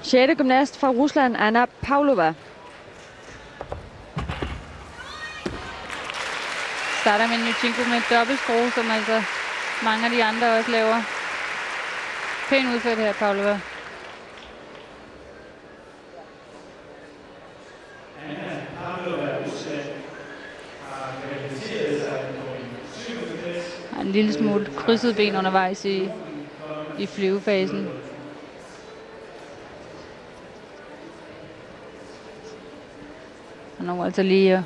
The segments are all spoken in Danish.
6. gymnast fra Rusland, Anna Pavlova. Starter med Nychenko med et dobbeltskrue, som altså mange af de andre også laver. Pænt udført her, Pavlova. Har en lille smule krydset ben undervejs i flyvefasen. Og nu altså lige at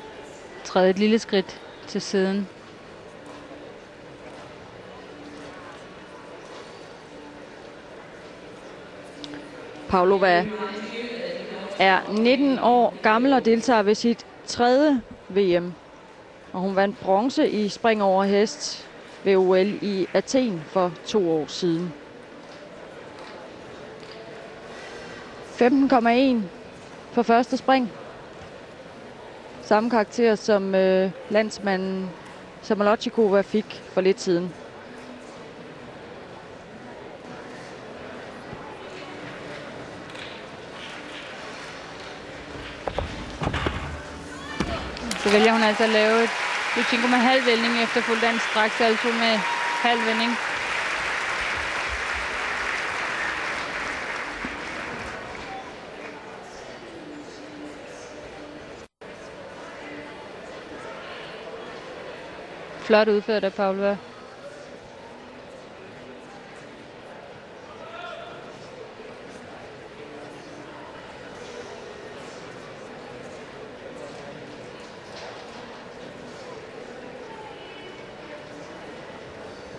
træde et lille skridt til siden. Pavlova er 19 år gammel og deltager ved sit 3. VM. Og hun vandt bronze i spring over hest ved OL i Athen for 2 år siden. 15,1 for første spring. Samme karakter som landsmanden Samolotchikova fik for lidt siden. Så vælger hun altså at lave et Nychenko med halv vending efter fuldt af en straks salto med halv vending. Flot udført af Pavlova.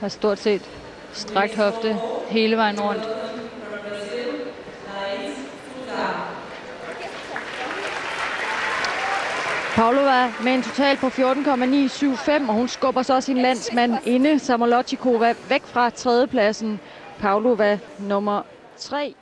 Har stort set strakt hofte hele vejen rundt. Pavlova med en total på 14,975, og hun skubber så sin landsmand inde, Samolotchikova, væk fra tredjepladsen. Pavlova nummer 3.